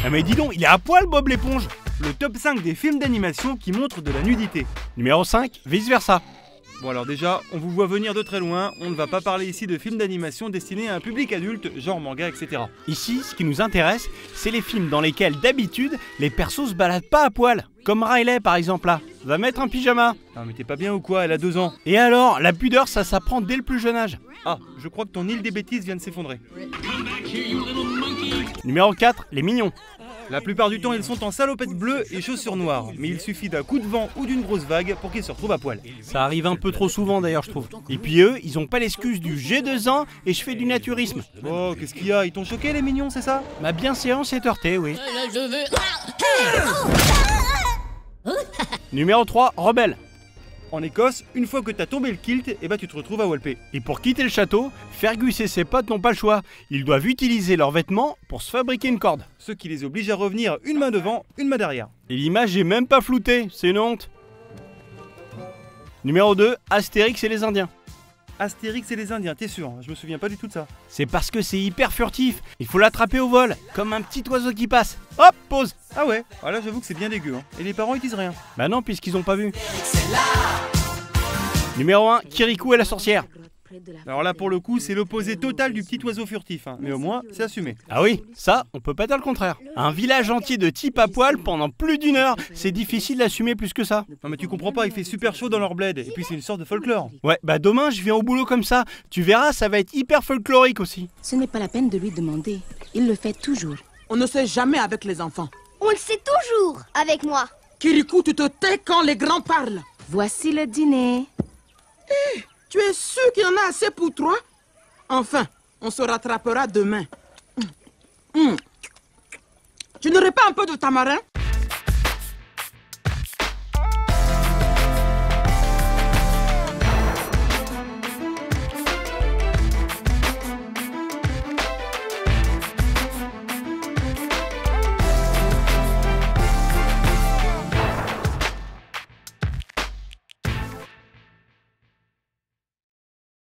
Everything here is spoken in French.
Ah mais dis donc, il est à poil Bob l'éponge. Le top 5 des films d'animation qui montrent de la nudité. Numéro 5, vice versa. Bon alors déjà, on vous voit venir de très loin, on ne va pas parler ici de films d'animation destinés à un public adulte, genre manga, etc. Ici, ce qui nous intéresse, c'est les films dans lesquels d'habitude, les persos se baladent pas à poil. Comme Riley par exemple là, va mettre un pyjama. Non mais t'es pas bien ou quoi, elle a 2 ans. Et alors, la pudeur ça s'apprend dès le plus jeune âge. Ah, je crois que ton île des bêtises vient de s'effondrer. Numéro 4, les mignons. La plupart du temps, ils sont en salopette bleue et chaussures noires. Mais il suffit d'un coup de vent ou d'une grosse vague pour qu'ils se retrouvent à poil. Ça arrive un peu trop souvent d'ailleurs, je trouve. Et puis eux, ils ont pas l'excuse du j'ai 2 ans et je fais du naturisme. Oh, qu'est-ce qu'il y a? Ils t'ont choqué les mignons, c'est ça? Ma bienséance est heurtée, oui. Numéro 3, rebelle. En Écosse, une fois que t'as tombé le kilt, tu te retrouves à Walpé. Et pour quitter le château, Fergus et ses potes n'ont pas le choix. Ils doivent utiliser leurs vêtements pour se fabriquer une corde. Ce qui les oblige à revenir une main devant, une main derrière. Et l'image est même pas floutée, c'est une honte. Numéro 2, Astérix et les Indiens. Astérix et les Indiens, t'es sûr? Je me souviens pas du tout de ça. C'est parce que c'est hyper furtif. Il faut l'attraper au vol, comme un petit oiseau qui passe. Hop, pause. Ah ouais, voilà j'avoue que c'est bien dégueu. Hein. Et les parents ils disent rien. Bah non, puisqu'ils ont pas vu. Numéro 1, Kirikou et la sorcière. Alors là pour le coup c'est l'opposé total du petit oiseau furtif, hein. Mais au moins c'est assumé. Ah oui, ça on peut pas dire le contraire. Un village entier de types à poil pendant plus d'1 heure, c'est difficile d'assumer plus que ça. Non mais tu comprends pas, il fait super chaud dans leur bled, et puis c'est une sorte de folklore. Ouais, bah demain je viens au boulot comme ça, tu verras ça va être hyper folklorique aussi. Ce n'est pas la peine de lui demander, il le fait toujours. On ne sait jamais avec les enfants. On le sait toujours avec moi. Kirikou, tu te tais quand les grands parlent. Voici le dîner. Tu es sûr qu'il y en a assez pour 3? Enfin, on se rattrapera demain. Tu n'aurais pas un peu de tamarin?